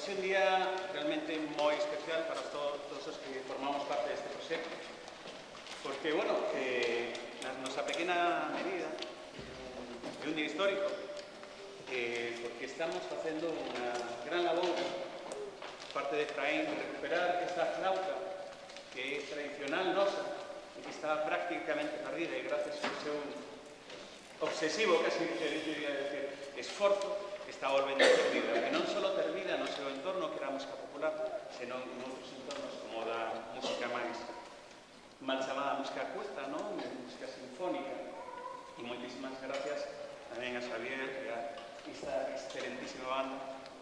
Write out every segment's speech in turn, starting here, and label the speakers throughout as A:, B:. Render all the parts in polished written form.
A: Hoxe é un día realmente moi especial para todos os que formamos parte deste proxecto, porque, bueno, na nosa pequena medida é un día histórico, porque estamos facendo unha gran labor parte de Fraén de recuperar esta flauta que é tradicional nosa e que está prácticamente perdida e gracias ao seu obsesivo, casi quería decir, esforzo, está volvendo perdida, que non só perdida no seu entorno que era a música popular, senón en outros entornos como da música máis mal chamada música culta, non? Música sinfónica. E moitísimas gracias tamén a Xavier e a esta excelentísima banda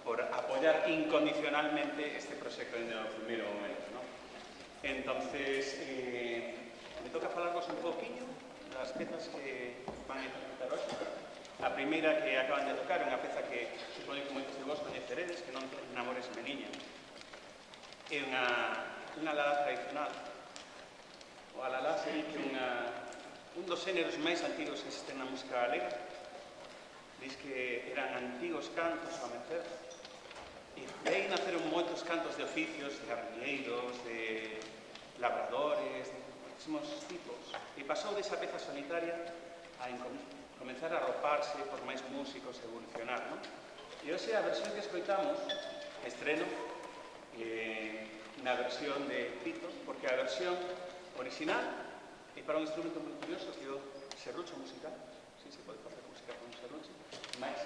A: por apoiar incondicionalmente este proxecto desde o primeiro momento, non? Entonces, me toca falarvos un poquinho das pezas que van a interpretar hoxe. A primeira que acaban de tocar é unha peza que supoño que moitos de vos coñeceredes, que non ten Amores Meniña. É unha alada tradicional. O alalá sería que un dos xéneros máis antigos que existen na música galega. Diz que eran antigos cantos ao mecer. E de aí naceron moitos cantos de oficios, de arrieiros, de labradores, de muchísimos tipos. E pasou desa peza solitaria a comenzar a arroparse por máis músicos e evolucionar, non? E hoxe a versión que escoitamos, estreno, na versión de Pito, porque a versión original é para un instrumento moi curioso que é o serrucho musical, si se pode facer música con un serrucho, máis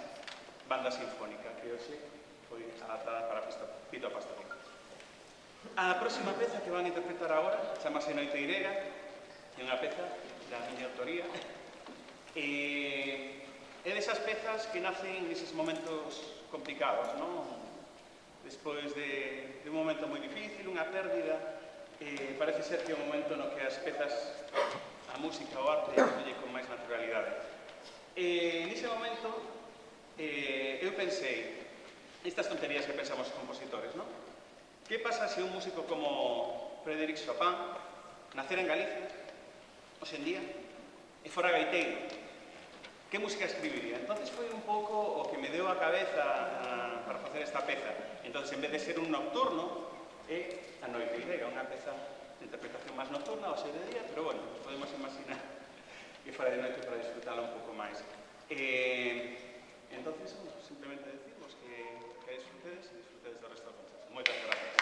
A: banda sinfónica, que hoxe foi adaptada para Pito Pastorico. A próxima peza que van a interpretar agora chamase Noite Irega, é unha peza da miña autoría, e é desas pezas que nacen neses momentos complicados, non? Despois de un momento moi difícil, unha pérdida, parece ser que é un momento no que as pezas, a música, o arte, fluye con máis naturalidade. Nese momento, eu pensei, estas tonterías que pensamos os compositores, non? Que pasa se un músico como Frédéric Chopin nacera en Galicia, hoxe en día, e fora gaiteiro? Que música escribiría? Entonces foi un pouco o que me deu a cabeza para facer esta peza. Entonces, en vez de ser un nocturno, é a Noite Irega, unha peza de interpretación máis nocturna, ou ser de día, pero bueno, podemos imaginar que fora de noite para disfrutarla un pouco máis. Entonces, simplemente decimos que disfrutedes e disfrutedes do resto do concerto. Moitas gracias.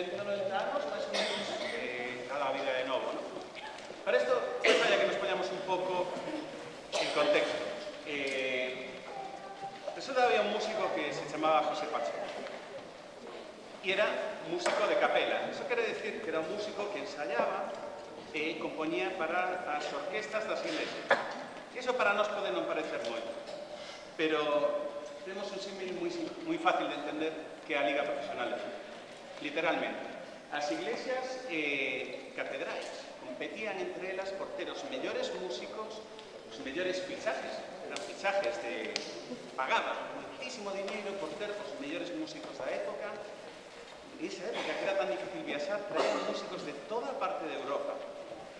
A: 190 anos, máis ou menos, cada vida de novo, non? Para isto, pues vaya que nos poñamos un pouco en contexto. Resulta que había un músico que se chamaba José Pacheco. E era músico de capela. Eso quere decir que era un músico que ensayaba e compoñía para as orquestas das iglesias. E iso para nós pode non parecer moito, pero temos un símil moi fácil de entender que a liga profesional. Literalmente, as iglesias catedrais competían entre elas por ter os mellores músicos, os mellores fichajes. Eran fichajes de... pagaban muitísimo dinheiro por ter os mellores músicos da época. E esa época que era tan difícil viaxar, traían músicos de toda a parte de Europa.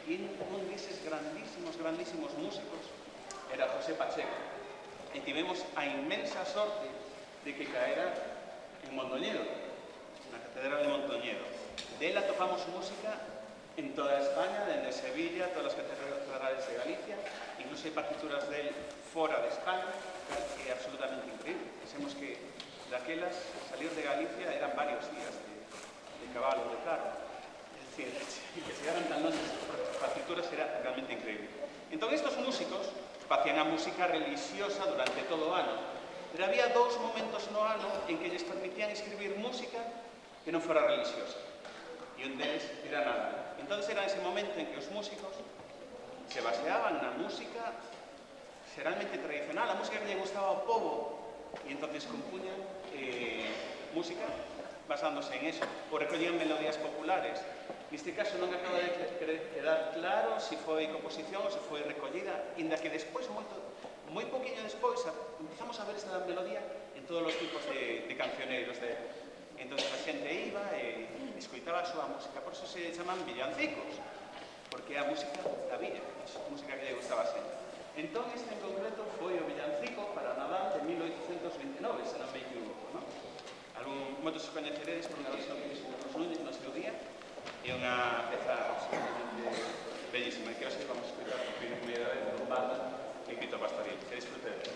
A: E un deses grandísimos músicos era José Pacheco. E tivemos a inmensa sorte de que caera en Mondoñedo, na Catedral de Mondoñedo. De ela topamos música en toda España, dende Sevilla, todas as catedrales de Galicia, incluso hai partituras del fora de España, que é absolutamente increíble. Pensemos que daquelas, salir de Galicia eran varios días de cabalo, de carro. Es decir, que chegaran tan longe as partituras era realmente increíble. Entón, estos músicos facían a música religiosa durante todo o ano, pero había dous momentos no ano en que lles permitían escribir música que non fora religiosa. E un deles era Nadal. Entón, era ese momento en que os músicos se baseaban na música xeralmente tradicional, a música que lle gustaba ao povo, e entonces compuñan música basándose en eso, ou recollían melodías populares. Neste caso non acaba de quedar claro se foi composición ou se foi recollida, inda que despois, moi poquinho despois, empezamos a ver esta melodía en todos os tipos de cancioneiros. Entón, a xente iba e escoitaba a súa música, por eso se chaman villancicos, porque é a música da villa, a música que lle gustaba a xente. Entón, este en concreto foi o villancico para Nadal de 1829, se non me equivoco, non? Moitos os coñeceredes por unha versión que fixo Carlos Núñez no seu día, e unha peza absolutamente bellísima, que hoxe vamos a escutar por primeira vez con banda en Quito Pastoril. Que disfrutedes.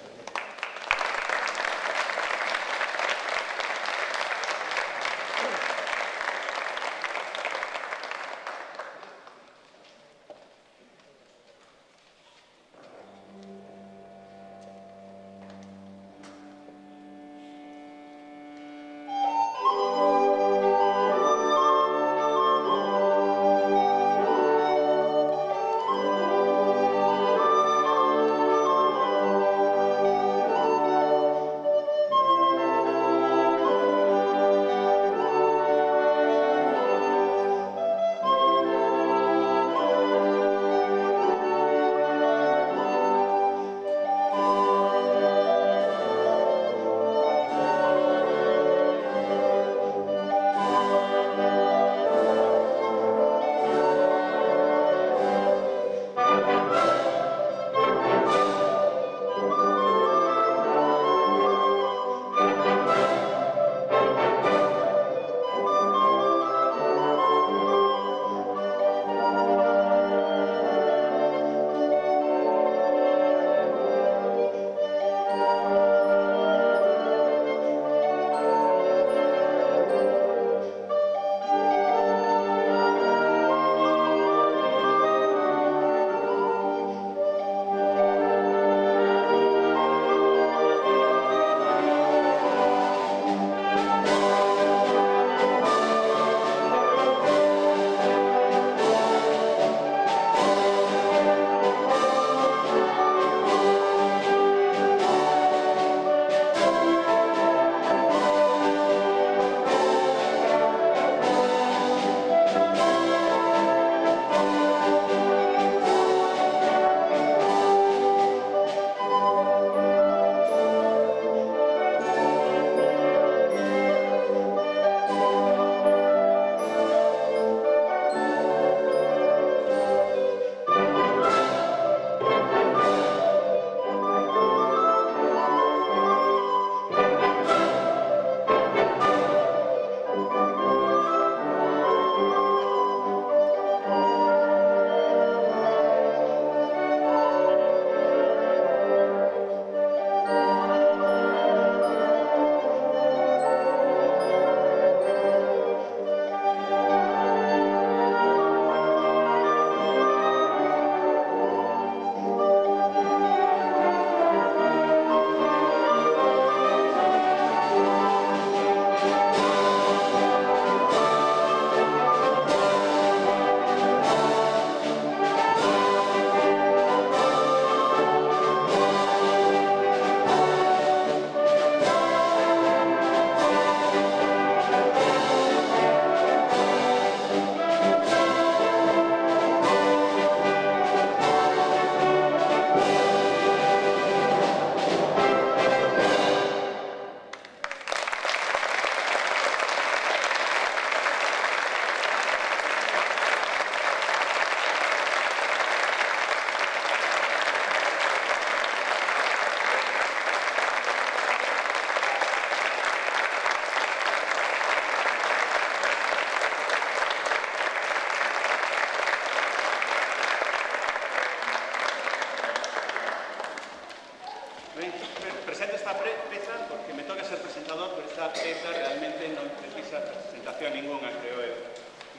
A: ningunha, creo eu.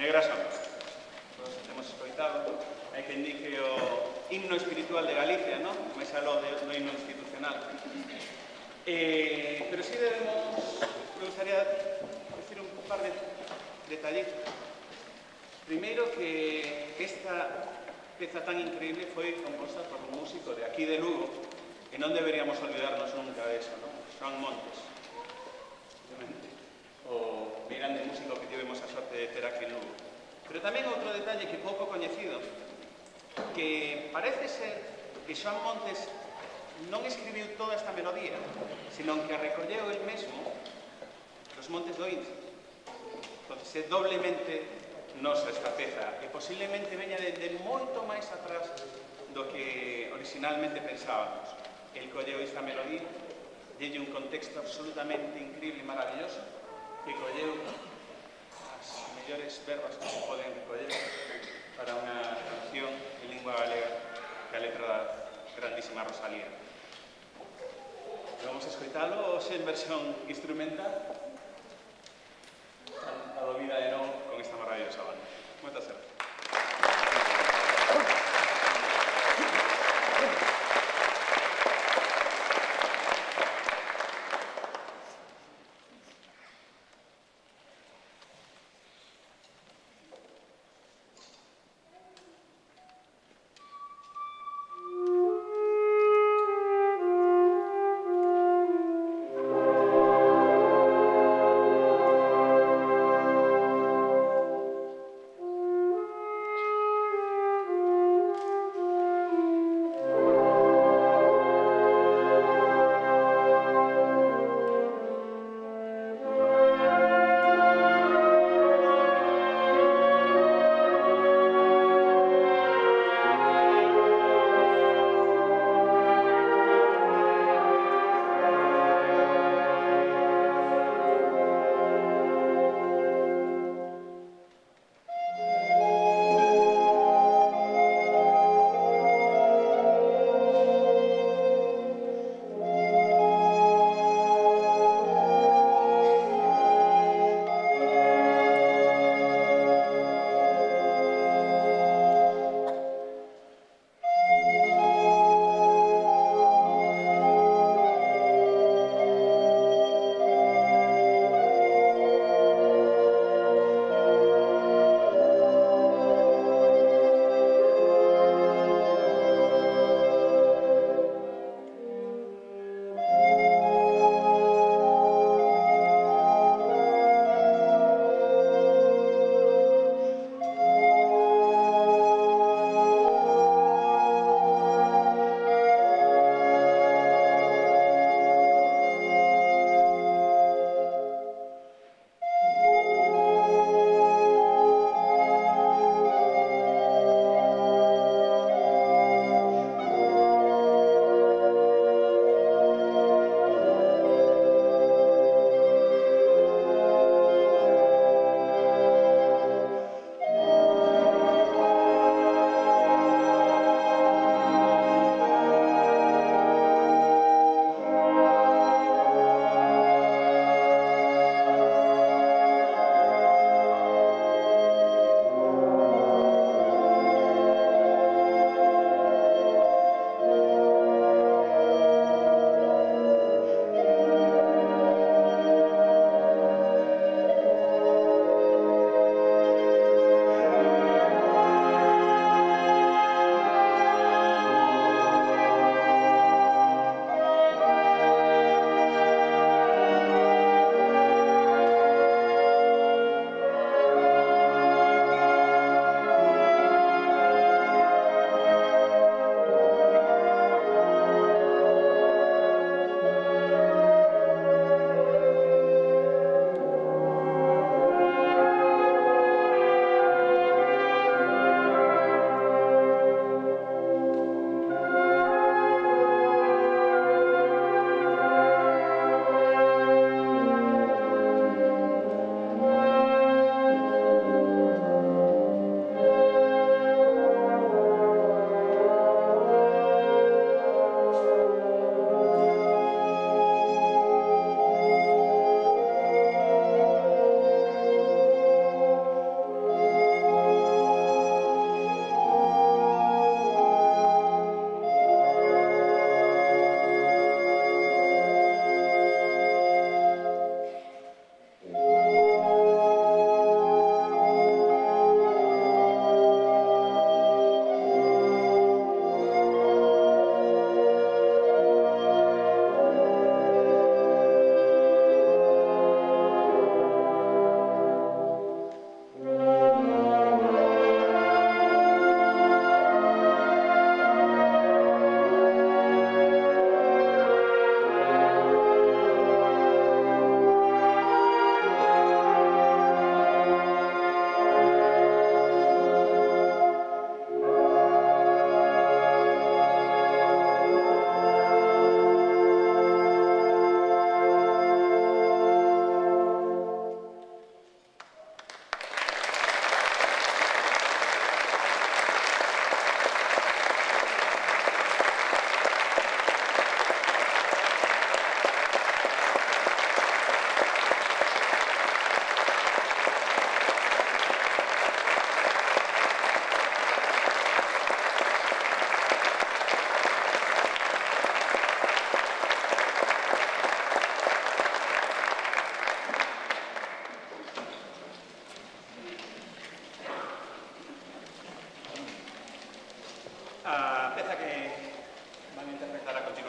A: Negras ambas. Todos temos escoitado. Hai quen di que o himno espiritual de Galicia, non? Máis aló do himno institucional. Pero sí debemos, me gustaría decir un par de detallitos. Primeiro, que esta peza tan increíble foi composta por un músico de aquí de Lugo, e non deberíamos olvidarnos nunca de eso, non? Xoan Montes, o grande músico que tivemos a sorte de ter aquí en Lugo. Pero tamén outro detalle que pouco coñecido, que parece ser que Xoan Montes non escribiu toda esta melodía, sino que a recolleu el mesmo dos Montes do Ince. Entón, é doblemente nosa esta peza, e posiblemente veña de moito máis atrás do que originalmente pensábamos. El colleu esta melodía, delle un contexto absolutamente increíble e maravilloso, que colleu as mellores verbas que se poden recoller para unha canción en lingua galega, que a letra da grandísima Rosalía. Vamos a escoitalo en versión instrumental, a do vida de non con esta maravillosa banda. Moitas gracias.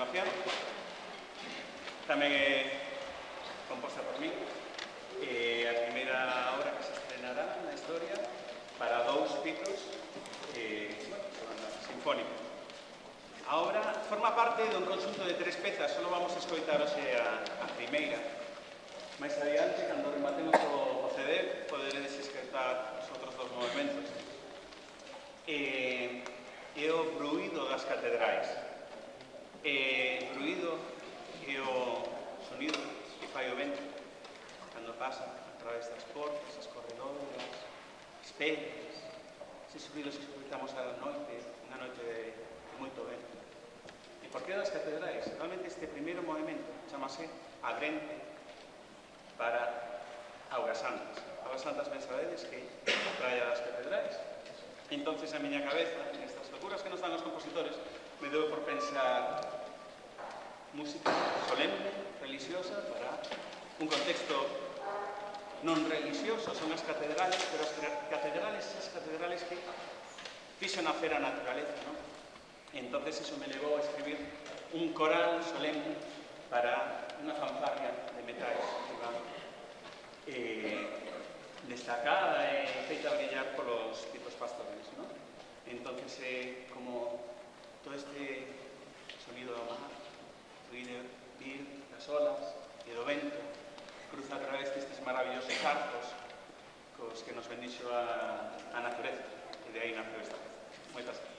A: continuación. Tamén é composta por mí. A primeira obra que se estrenará na historia para 2 pitos sinfónica. A obra forma parte dun conxunto de 3 pezas, só vamos a escoitar hoxe a primeira. Mais adiante, cando rematemos o CD, poderedes escoitar os outros 2 movimentos. É o bruído das catedrais. Bruído é o sonido que fai o vento cando pasa a través das portas, as corredoras, as pedras, eses ruidos que escoitamos a noite, unha noite de moito vento. E por que das catedrais? Realmente este primeiro movimento chamase Adrente para Augas Santas. Augas Santas, ben sabedes que é a praia das catedrais. Entonces a miña cabeza, nestas locuras que nos dan os compositores, me deu por pensar música solemne, religiosa, para un contexto non religioso, son as catedrales, pero as catedrales que fixo nacer a naturaleza, non? Entonces eso me levou a escribir un coral solemne para unha fanfarria de metais que van destacada e feita brillar polos pitos pastores, non? Entonces é como todo este sonido do mar, vir das olas e do vento, cruza a través destes maravillosos arcos cos que nos bendixo a natureza, e de aí naceu esta peza. Moitas gracias.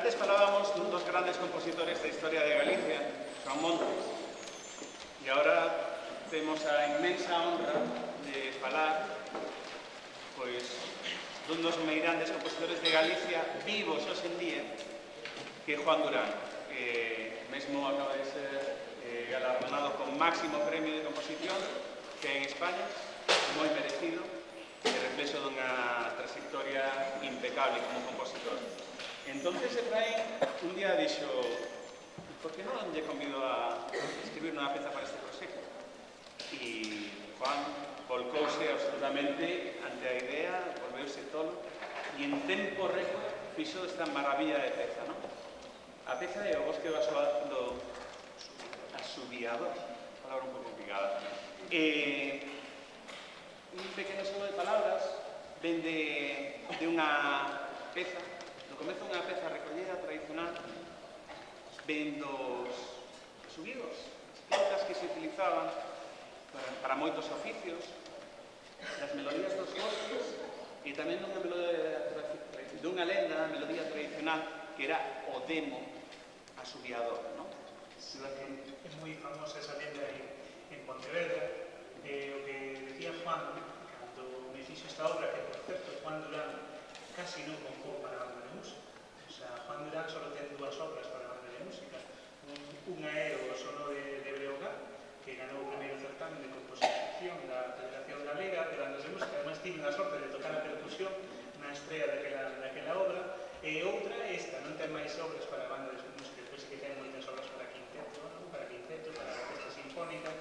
A: antes falábamos dun dos grandes compositores da historia de Galicia, Joan Montes, e agora temos a inmensa honra de falar pois dun dos meirandes compositores de Galicia vivos hoxe en día, que é Juan Durán, que mesmo acaba de ser galardonado con máximo premio de composición que en España, moi merecido, e reflexo dunha trayectoria impecable como compositor. Entonces Efraín un día dixo, por que non lle convido a escribir unha peza para este proxecto? E Juan volcouse absolutamente ante a idea, volveuse tolo, e en tempo récord fixo esta maravilla de peza, non? A peza é o Bosque do Asubiador, palabra un pouco complicada. Un pequeno xogo de palabras ven de unha peza, no comezo unha peza recollida tradicional, ven dos subigos, as plantas que se utilizaban para moitos oficios, das melodías dos bosques e tamén dunha lenda, melodía tradicional que era o demo asubiador, non?
B: É moi famosa esa lenda en Pontevedra. O que decía Juan, cando me fixo esta obra, que por certo Juan Durán casi non compón para banda de música. O sea, Juan Durán só ten dúas obras para banda de música. Unha é o Sono de Breogán, que ganou o primeiro certamen de composición da Federación Galega de Bandas de Música. Además, tive a sorte de tocar a percusión na estrela daquela obra. E outra é esta, non ten máis obras para bandas de música, depois sí que ten moitas obras para quinteto, para orquesta sinfónica.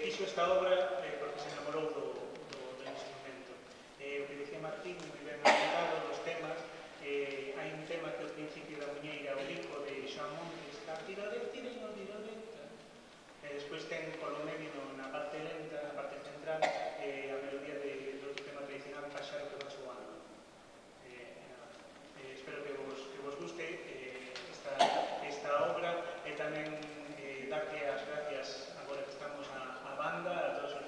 B: Fixo esta obra porque se enamorou do instrumento. O que decía Martín, moi ben orientado dos temas, hai un tema que é o principio da Muñeira, o Lico de Joan Montes, que tiro lenta, despois ten polo medio na parte lenta, na parte central, a melodía do tema tradicional Paxaro que va soando. Espero que vos guste esta obra e tamén darlle as gracias agora que estamos a banda, a todos os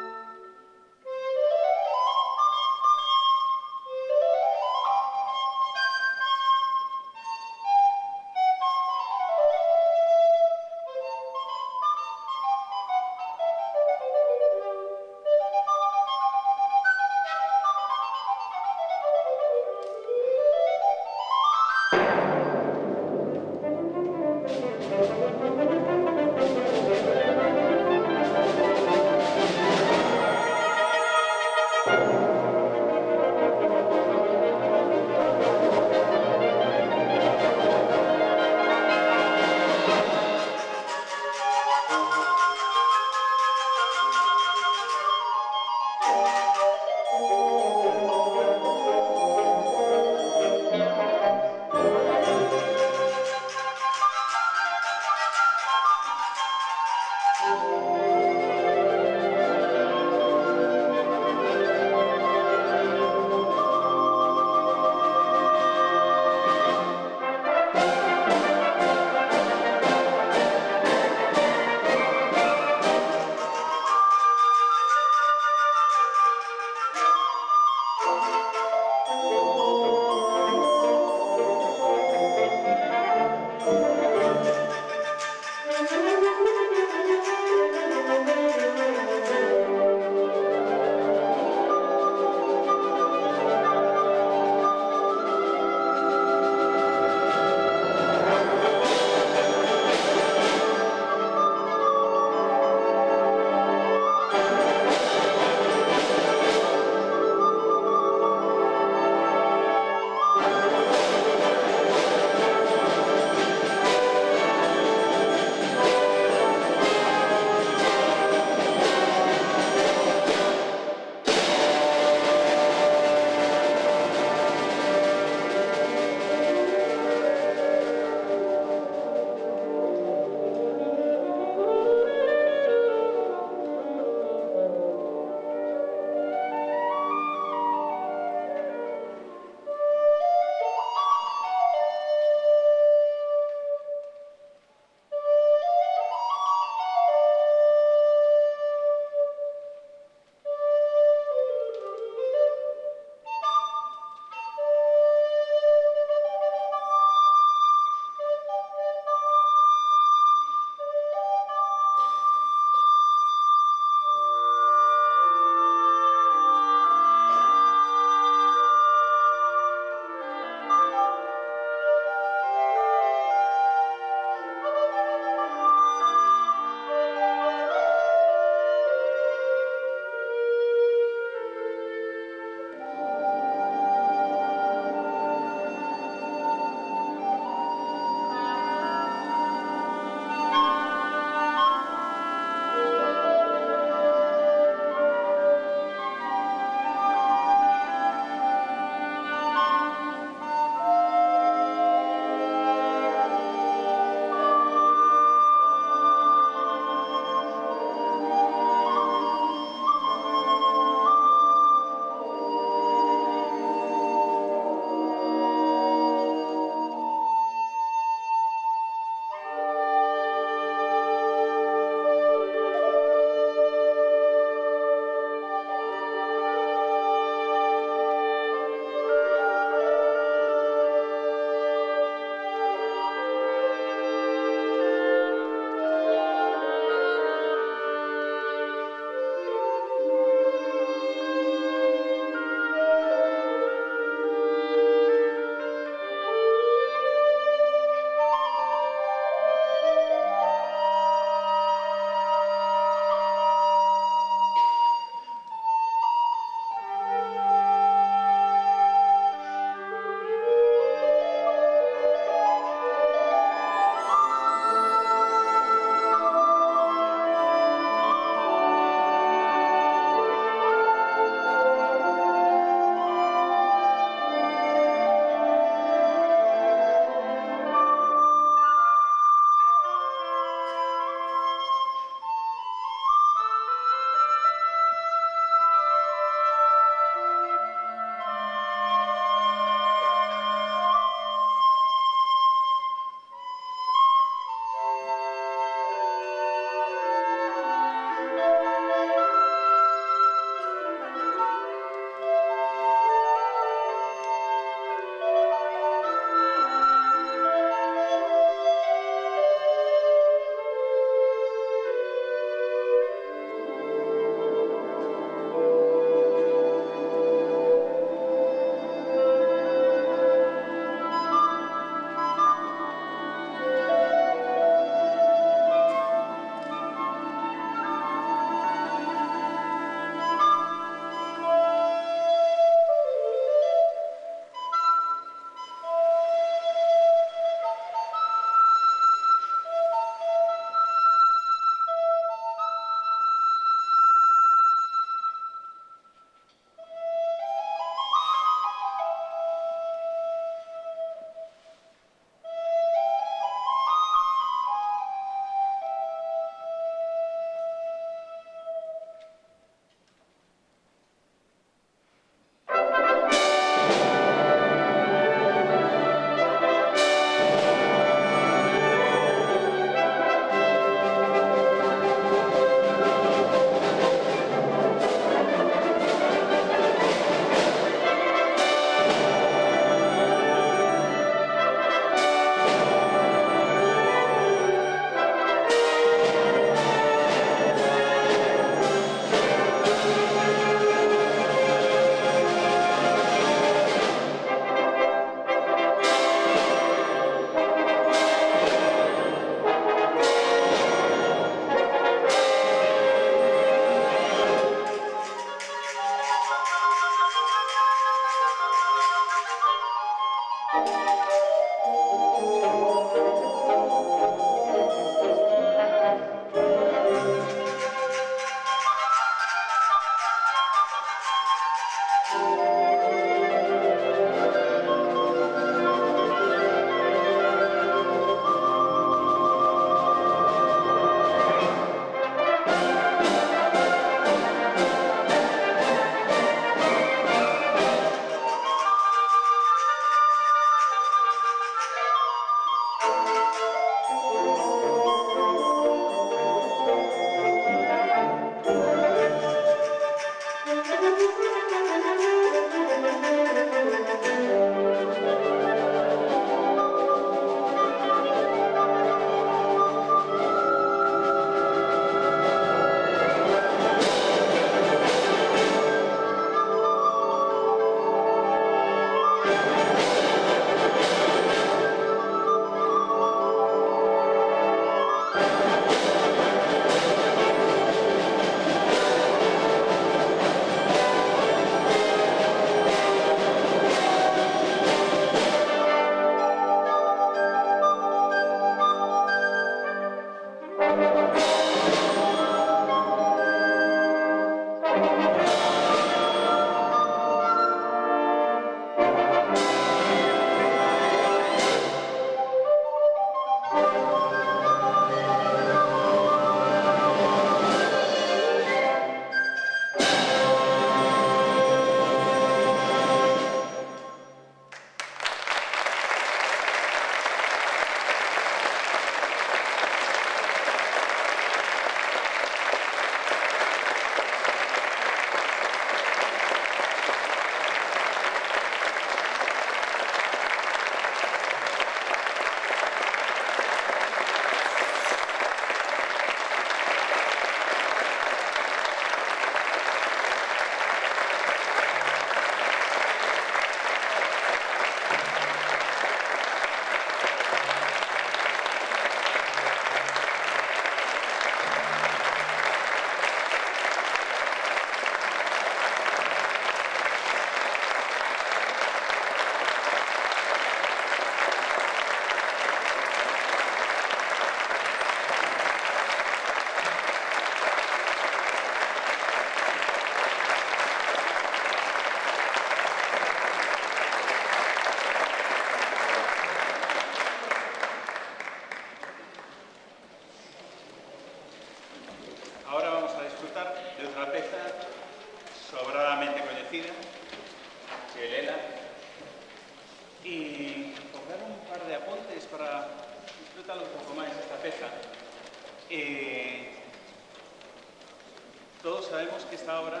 A: Todos sabemos que esta obra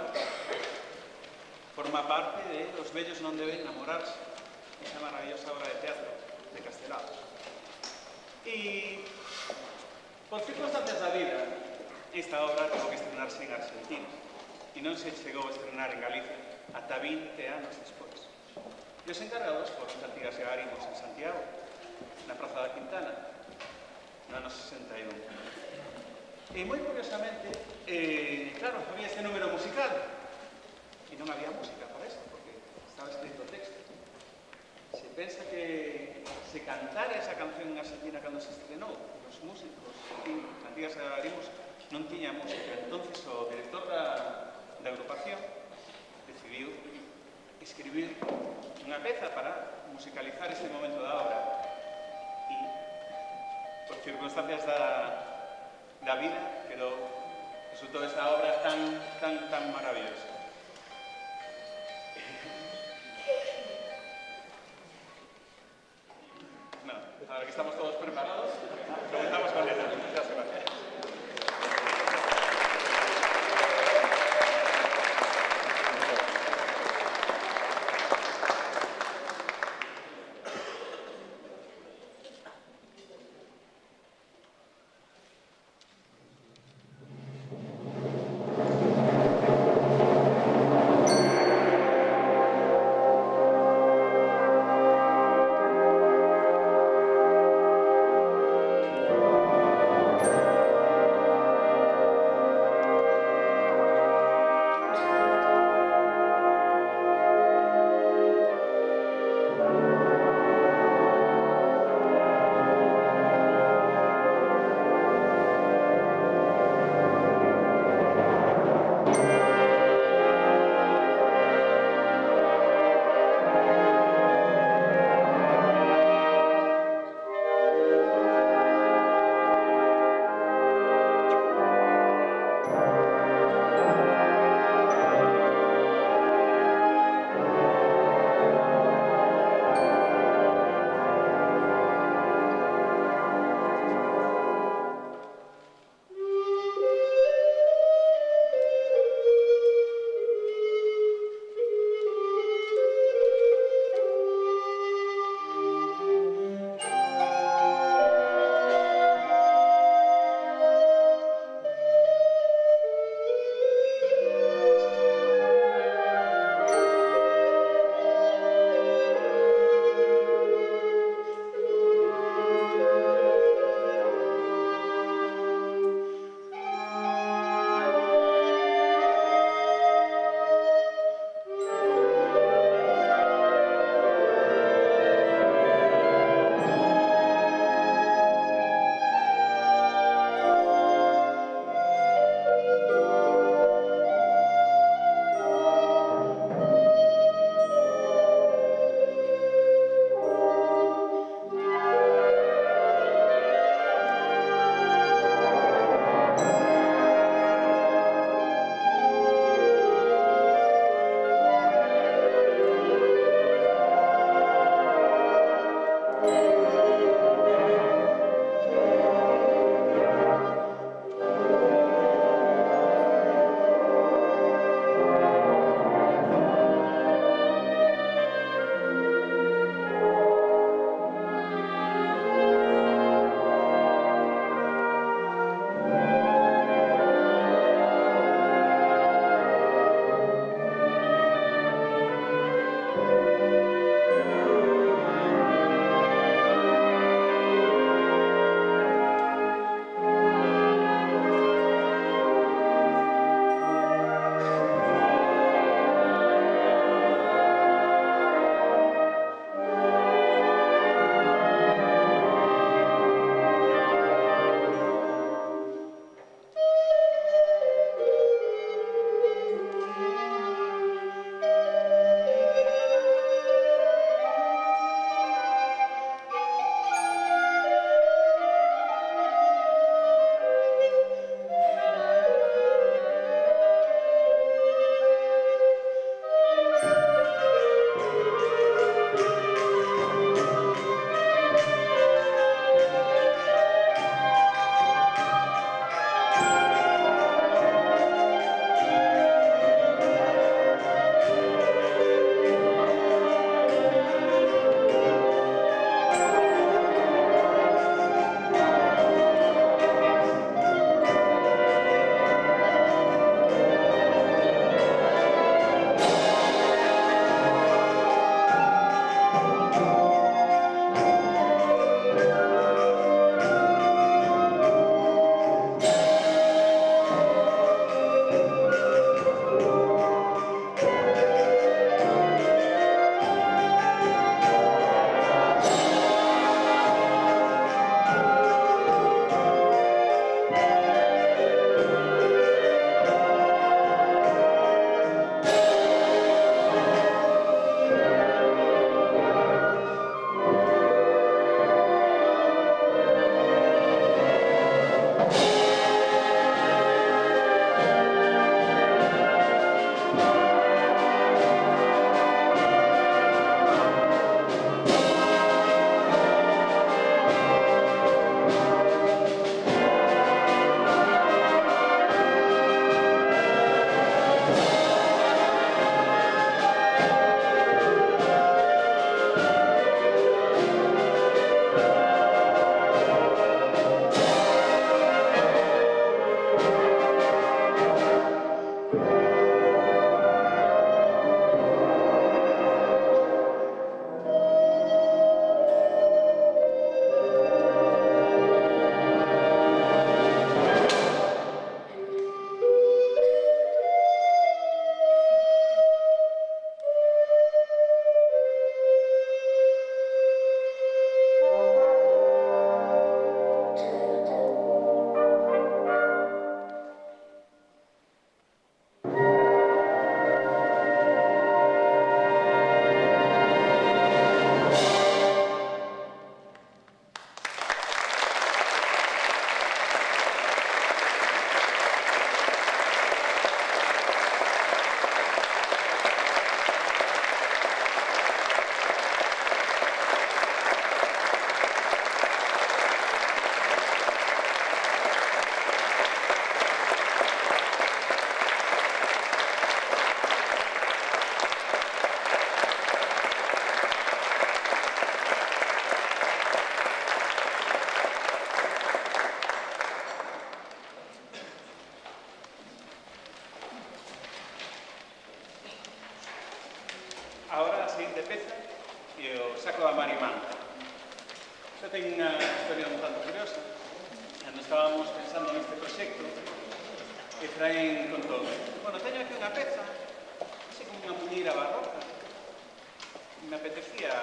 A: forma parte de Los bellos non deben enamorarse, esa maravillosa obra de teatro de Castelao. Y por circunstancias da vida, esta obra tuvo que estrenarse en Argentina e non se chegou a estrenar en Galicia ata 20 anos despois. E os encargados foron Cantigas e Arimos en Santiago, na Praza da Quintana, no ano 61. E moi curiosamente, claro, había este número musical e non había música para isto, porque estaba escrito o texto. Se pensa que se cantara esa canción en Argentina cando se estrenou, os músicos, Cantigas e Arimos, non tiña música. Entonces o director da agrupación decidiu escribir unha peza para musicalizar este momento da obra. E, por circunstancias da vida, resultou esta obra tan maravillosa. Ahora que estamos todos preparados, comenzamos con ella. Muchas gracias. tengo unha historia un tanto curiosa. Cando estábamos pensando neste proxecto, Efraín contou, bueno, teño aquí unha peza, así como unha muñeira barroca. Me apetecía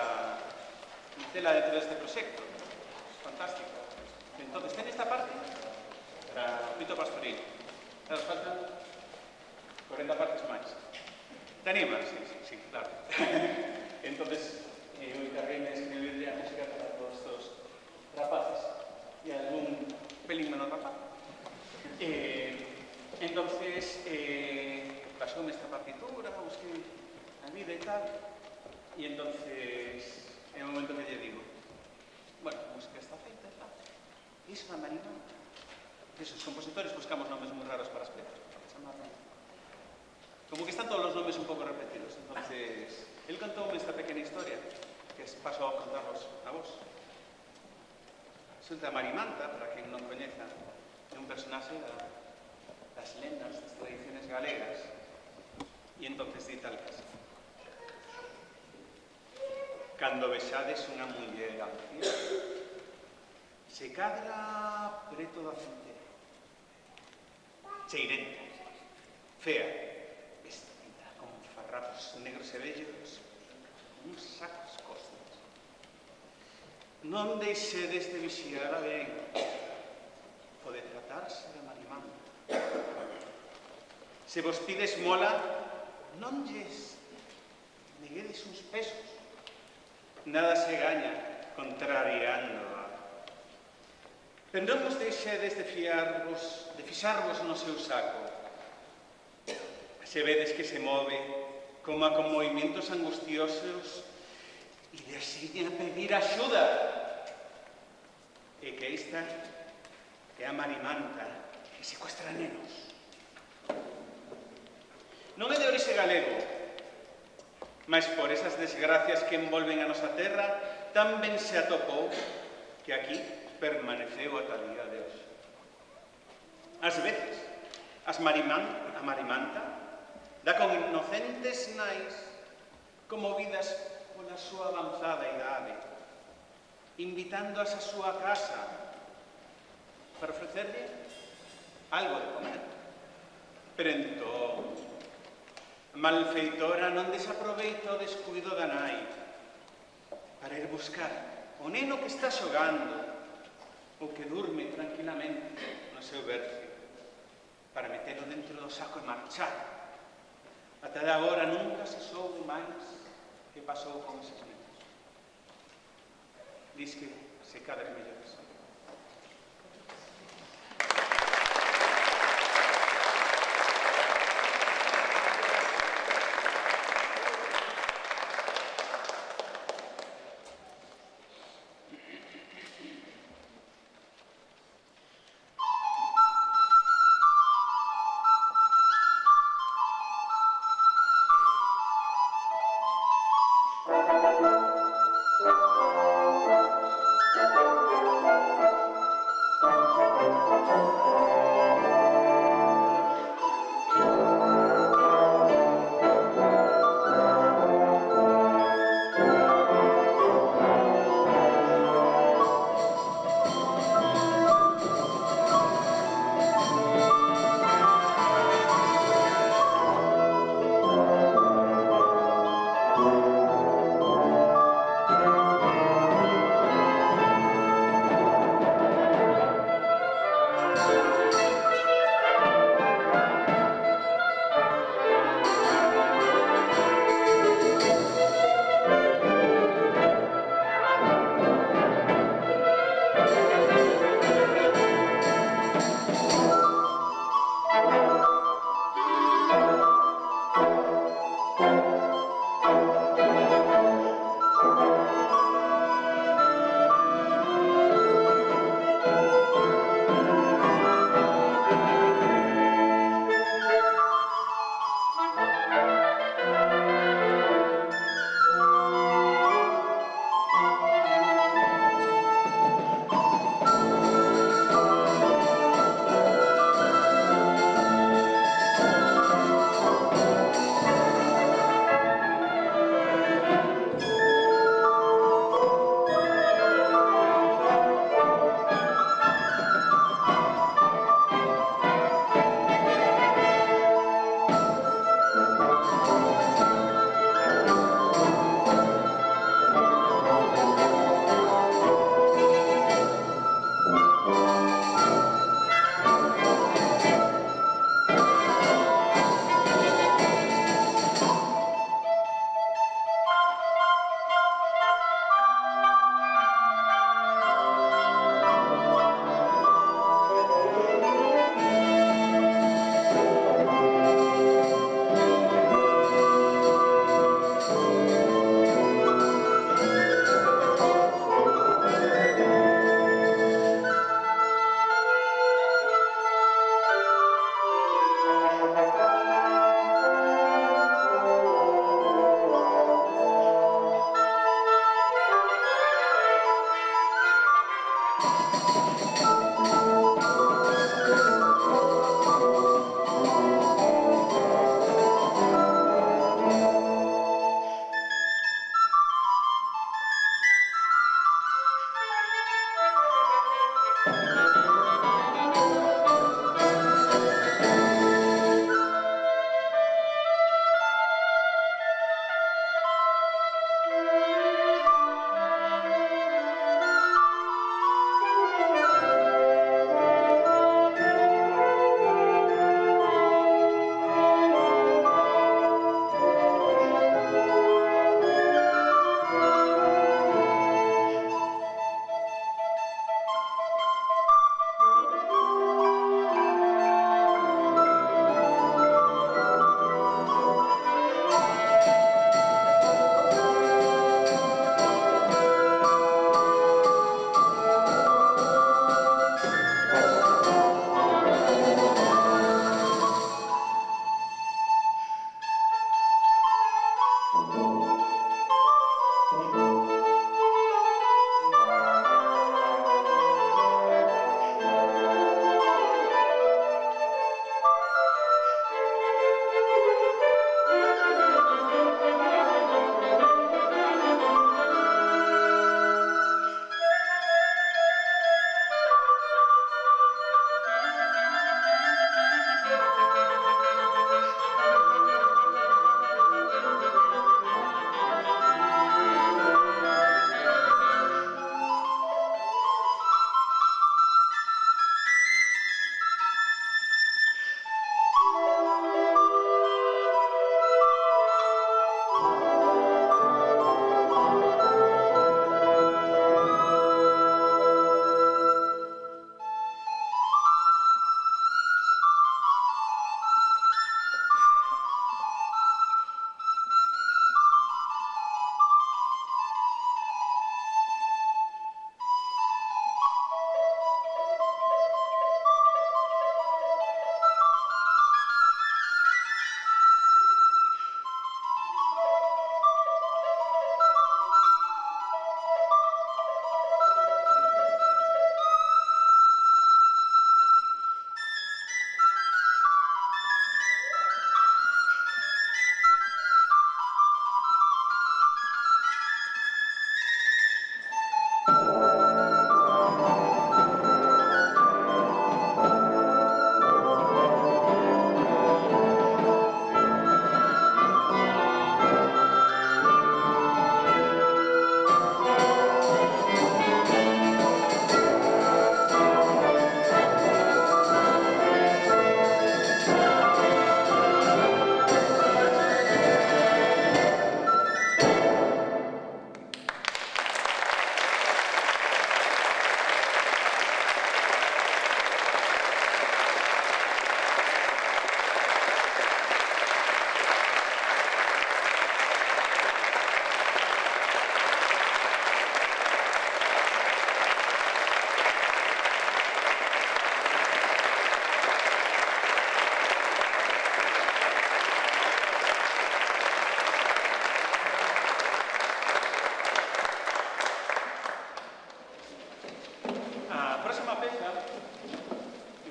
A: metela dentro deste proxecto. Es fantástico. Entón, teño esta parte para o pito pastoril. Nos faltan 40 partes máis. Te animas? Sí, claro. Entonces, eu encarguei de escribirle a música para todos estos rapaces e algún pelín menos rapaz. Entonces, pasoume esta partitura, busquei a vida e tal, e entonces, é o momento que lle digo, bueno, a música está feita e tal, iso é unha marimanta. Esos compositores buscamos nomes moi raros para as pezas, para chamarlo. Como que están todos os nomes un pouco repetidos. Entonces, él contoume esta pequena historia, que paso a contarvos a vos. Resulta Marimanta, para quen non coñeza, é un personaxe das lendas, das tradiciones galegas. E entonces di tal cosa. Cando vexades unha muller anciana, se cadra preto da cinteira, cheirenta, fea, vestida con farrapos negros e vellos, uns sacos costas. Non deixedes de vixiala ben, pode tratarse de Marimanta. Se vos pides mola, non lles neguedes uns pesos. Nada se gaña contrariándoa. Pero non vos deixedes de fixarvos no seu saco. Se vedes que se move como con movimentos angustiosos e de axiña pedir axuda. E que esta é a Marimanta que secuestra nenos. Non é de orixe galego, mas por esas desgracias que envolven a nosa terra, tan ben se atopou que aquí permaneceu ata día de hoxe. Ás veces, a Marimanta dá con inocentes nais conmovidas pola súa avanzada idade, invitándoas a súa casa para ofrecerlle algo de comer. Pero entón, malfeitora non desaproveita o descuido da nai para ir buscar o neno que está xogando ou que durme tranquilamente no seu berce para metelo dentro do saco e marchar. Ata de agora nunca se soube máis que pasou con eses nenos. Diz que se cadra mellores.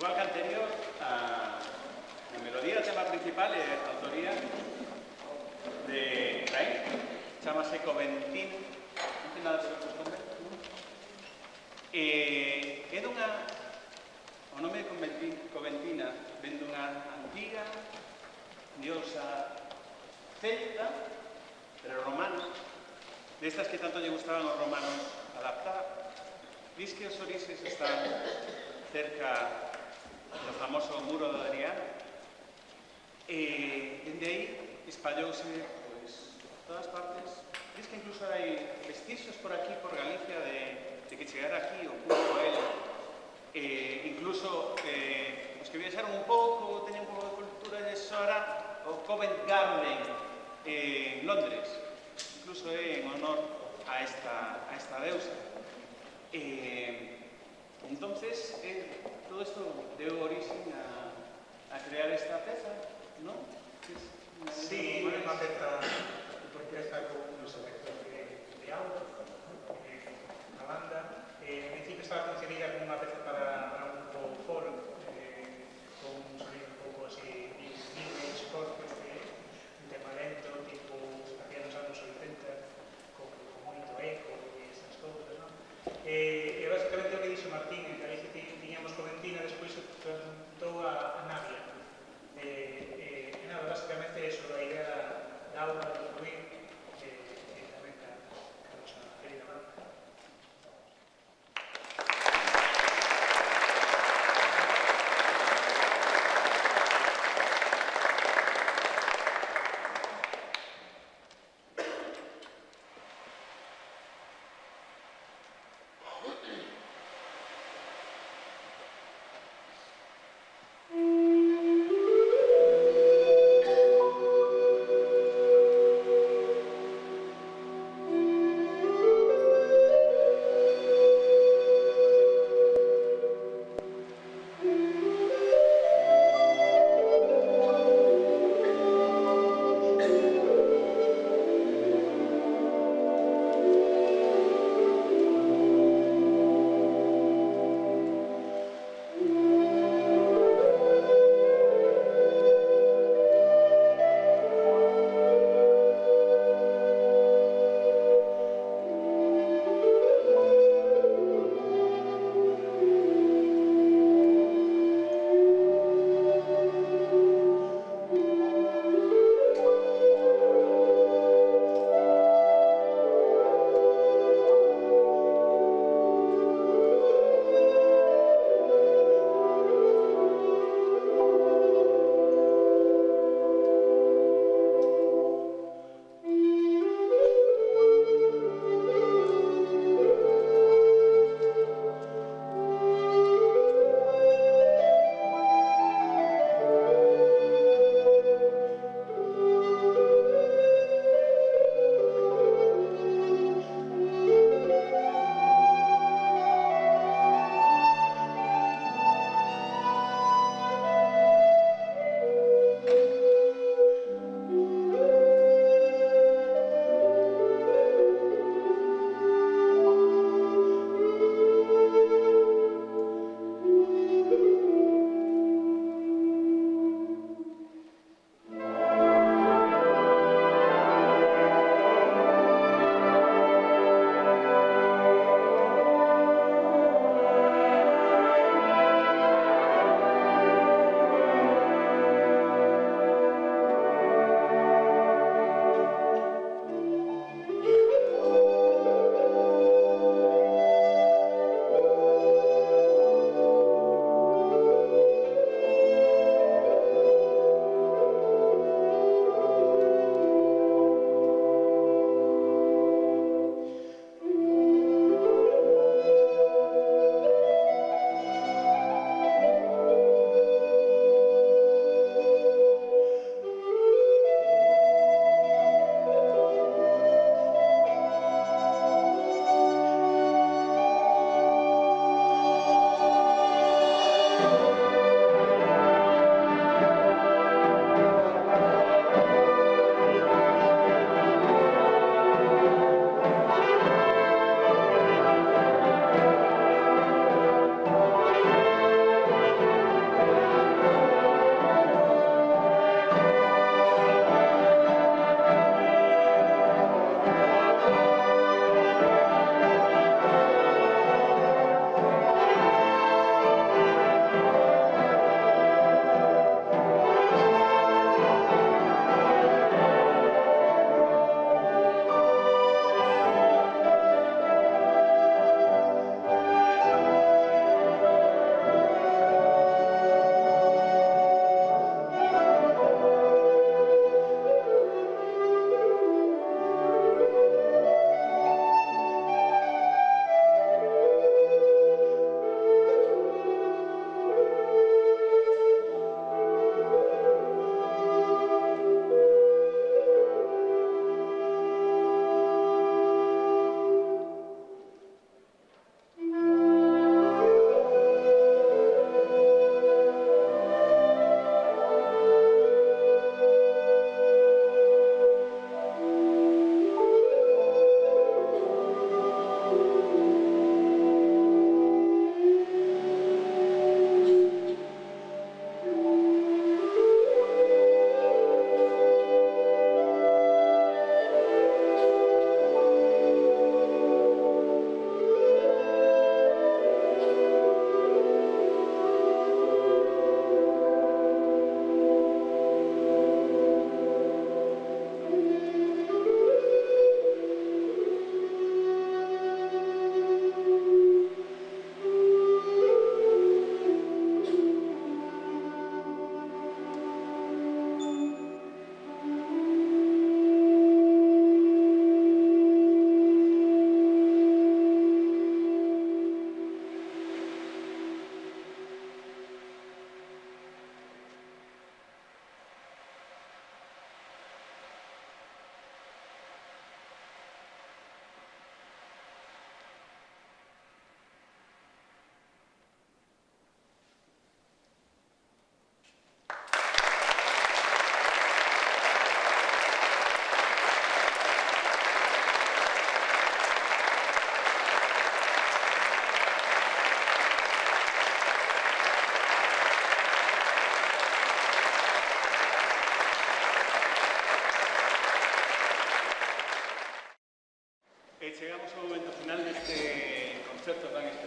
A: igual que anterior, a melodía, tema principal é a autoría de Efraín, chamase Coventina, non ten nada que ver con é dunha, o nome de Coventina ven dunha antiga diosa celta, pero romana, destas que tanto lle gustaban os romanos adaptar. Diz que os orixes están cerca do famoso muro de Adriano e dende aí espallouse pois, por todas partes. Diz que incluso hai vestixios por aquí, por Galicia, de que chegara aquí o culto a él. Incluso os que viaxaron un pouco, teñen un pouco de cultura, e soara o Covent Garden en Londres. Incluso é en honor a esta deusa. Entonces, todo isto deu origen a crear esta peza, non?
B: Sí, unha peza con un selector de audio, a banda. En principio estaba concebida como unha peza para un grupo folk, con un sonido un pouco así, New Age folk, un tema lento, tipo hacía nos anos 80, con moito eco e esas cousas, non? E basicamente o que dixo Martín, en Galicia tiñamos Coventina, despois se presentou a Navia. Nada, basicamente eso, a idea da aula, do fluir, e tamén a nosa querida banda.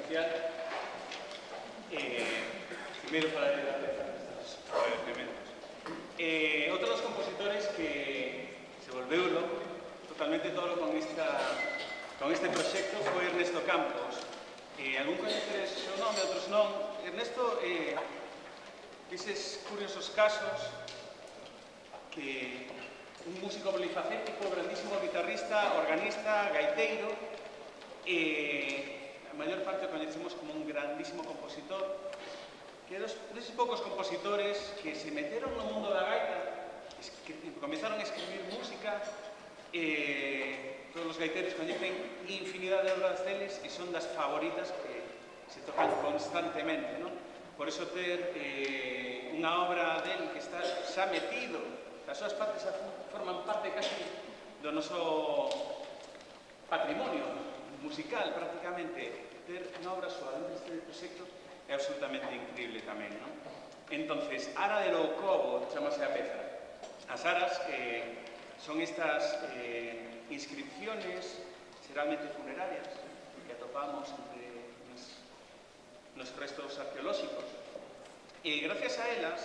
A: especial. Primeiro falaré da peza destes agradecementos. Outro dos compositores que se volveu totalmente todo con este proxecto foi Ernesto Campos. Algún coñeceres o seu nome, outros non. Ernesto, eses curiosos casos que un músico polifacético, grandísimo guitarrista, organista, gaiteiro, a maior parte o coñecemos como un grandísimo compositor, que é deses poucos compositores que se meteron no mundo da gaita, que comezaron a escribir música, todos os gaiteiros coñecen infinidade de obras deles e son das favoritas que se tocan constantemente, non? Por iso ter unha obra del que está xa metido, as súas partes forman parte casi do noso patrimonio musical, prácticamente. Ter unha obra súa dentro deste proxecto é absolutamente increíble tamén, non? Entonces, Ara de Loucobo chamase a peza. As aras son estas inscripciones, xeralmente funerarias, que atopamos entre nos restos arqueolóxicos. E gracias a elas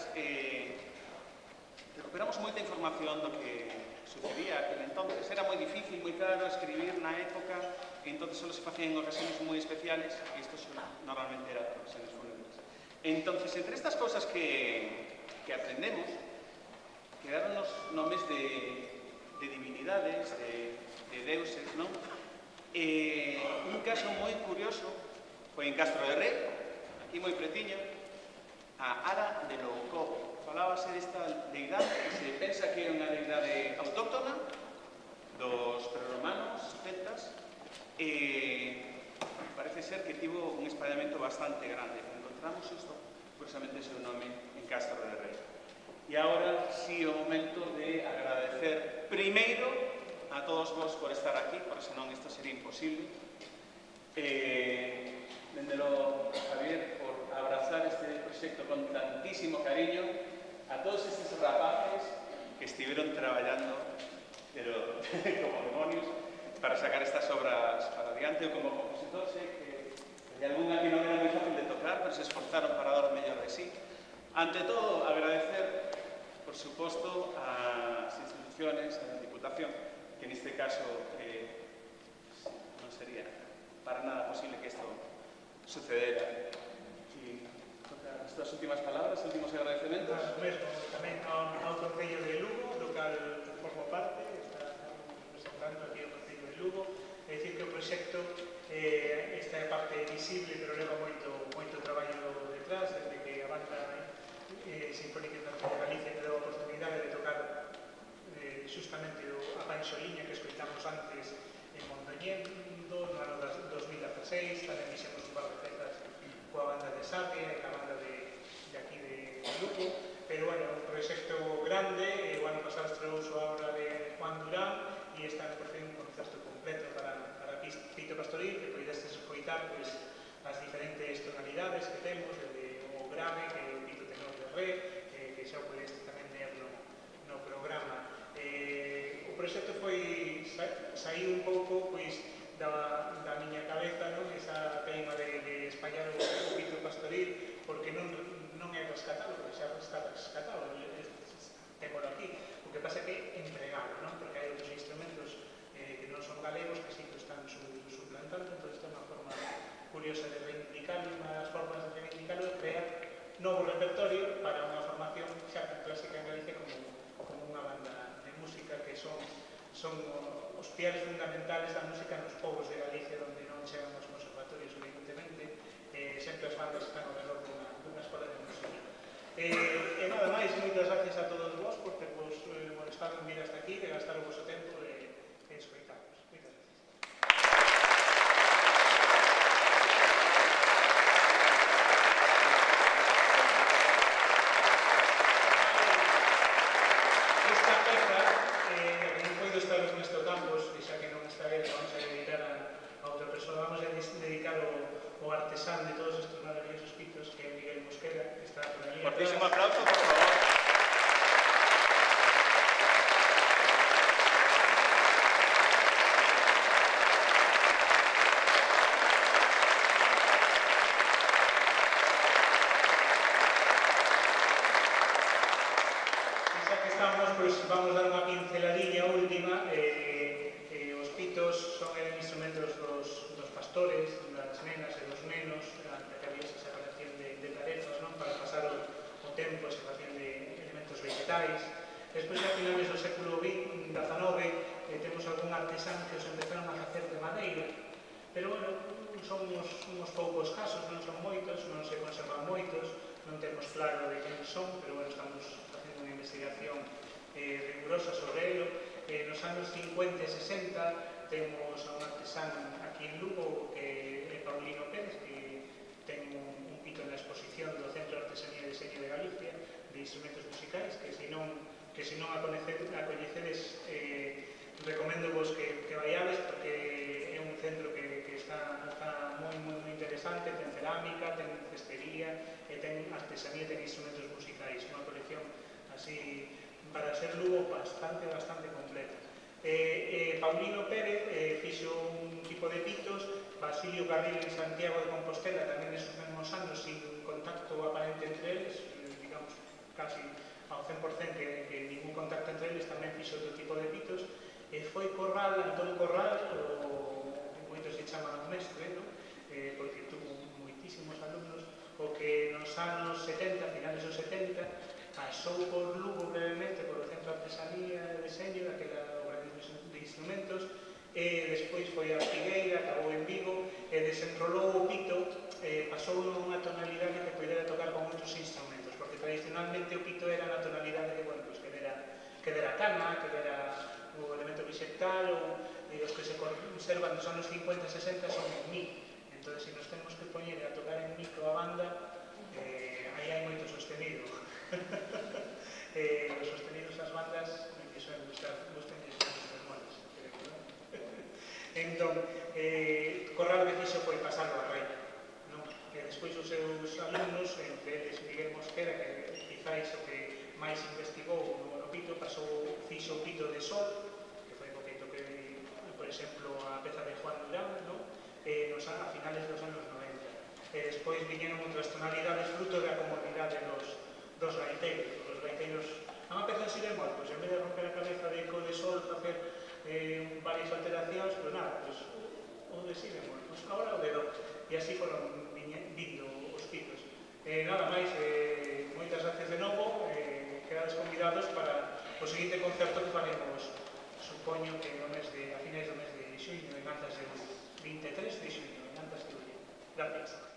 A: recuperamos moita información do que sucedía aquel entonces. Era moi difícil, moi caro escribir na época, e entonces só se facían en ocasiones moi especiales, e isto normalmente era ocasiones fúnebres. Entonces, entre estas cosas que aprendemos, quedaron os nomes de divinidades, de deuses, non? Un caso moi curioso foi en Castro de Rei, aquí moi pretiño, a Ara de Loucobo. Falábase desta deidade que se pensa que é unha deidade autóctona dos prerromanos celtas, e parece ser que tivo un espallamento bastante grande. Encontramos isto, curiosamente, o seu nome en Castro de Rei. E agora sí o momento de agradecer primeiro a todos vos por estar aquí, porque senón isto sería imposible. Dendelo, Javier, por abrazar este proxecto con tantísimo cariño, a todos estes rapaces que estiveron traballando, pero como demonios, para sacar estas obras para adiante. Eu como compositor sei que hai algunha que non era moi fácil de tocar, pero se esforzaron para dar o mellor de sí. Ante todo, agradecer, por suposto, ás instituciones, a la Diputación, que neste caso non sería para nada posible que isto sucedera. E as túas últimas palabras, últimos agradecementos.
B: Mesmo, tamén ao Concello de Lugo, do cal formo parte, está representando aquí o Concello de Lugo. É dicir que o proxecto, esta é parte visible, pero leva moito traballo detrás, desde que a banda Sinfónica de Galicia que deu a oportunidade de tocar justamente a Panxoliña que escoitamos antes en Mondoñendo, no ano 2016, tamén fixemos un par de pezas coa banda de Sarria e coa banda de aquí de Lugo, pero bueno, un proxecto grande. O ano pasado estreou a obra de Juan Durán e está por fin un concerto completo para Pito Pastoril, que podestes escoitar pois, as diferentes tonalidades que temos, desde o grave, que é o Pito tenor de Re, que xa o podestes tamén ver no programa. O proxecto saiu un pouco pois, da miña cabeza, non? Esa teima de espallar o Pito Pastoril, porque non é rescatado, porque xa está rescatado, témolo aquí. O que pasa é que empregado, non? Porque hai outros instrumentos que non son galegos que sí que están suplantando, entón esta é unha forma curiosa de reivindicarlo, unha das formas de reivindicarlo é crear novo repertorio para unha formación xa tan clásica en Galicia como unha banda de música que son os piares fundamentales da música nos povos de Galicia, onde non chegan os conservatorios, evidentemente, sempre as bandas están ao redor dunha escola de música. E nada máis, moitas gracias a todos vos por tervos molestado en vir hasta aquí, de gastar o vosso tempo e escoitarvos. Moitas gracias. Esta peza, non poido estar os Ernesto Campos, e xa que non está ele, vamos a dedicar a outra persoa, vamos a dedicar o artesán de todos estes maravillosos pitos, que é Miguel Mosquera, que está por ali.
A: Fortísimo aplauso, por favor.
B: son uns poucos casos, non son moitos, non se conservan moitos, non temos claro de quen son, pero bueno, estamos facendo unha investigación rigurosa sobre ello. Nos anos 50 e 60 temos a un artesán aquí en Lugo que é Paulino Pérez, que ten un pito na exposición do Centro de Artesanía e Diseño de Galicia de instrumentos musicais, que se non a coñecedes, recomendo vos que vaiades, porque é un centro que está moi interesante, ten cerámica, ten cestería, e ten artesanía, ten instrumentos musicais, unha colección así, para ser Lugo, bastante completa. Paulino Pérez fixo un tipo de pitos, Basilio Carril en Santiago de Compostela, tamén nesos mesmos anos, sin contacto aparente entre eles, digamos, casi ao 100% que ningún contacto entre eles, tamén fixo outro tipo de pitos. Foi Corral, Antón Corral, moitos se chaman o mestre, porque tuvo moitísimos alumnos, o que nos anos 70, finales dos 70, pasou por Lugo brevemente, por o Centro de Artesanía e Diseño, daquela obra de instrumentos, e despois foi a Figueira, acabou en Vigo, e desenrolou o pito, pasou nunha tonalidade que poidera tocar con outros instrumentos, porque tradicionalmente o pito era na tonalidade que dera cana, que dera o elemento bixectal, e os que se conservan nos anos 50 e 60 son en mi. Entón, se nos temos que poñer a tocar en micro a banda, aí hai moito sostenido. Os sostenidos as bandas que suelen gusten que son os moles. Entón, Corral que fixo foi pasarlo a rei. Despois os seus alumnos, entre eles Miguel Mosquera, que quizáis o que máis investigou no pito, fixo o pito de sol, que foi o pito que, por exemplo, a peza de Juan Durán, a finales dos anos 90. Despois viñeron outras tonalidades fruto da comodidade dos gaiteiros. Os gaiteiros, a unha peza en si bemol, pois en vez de romper a cabeza de co de sol, facer varias alteracións, pois nada, o de si bemol, pois agora o de do. E así foron vindo os pitos. Nada máis, moitas gracias de novo, quedades convidados para o seguinte concerto que faremos, supoño que a finais do mes de xuño, en Antas de 23 de xuño, en Antas de Ulle. Gracias.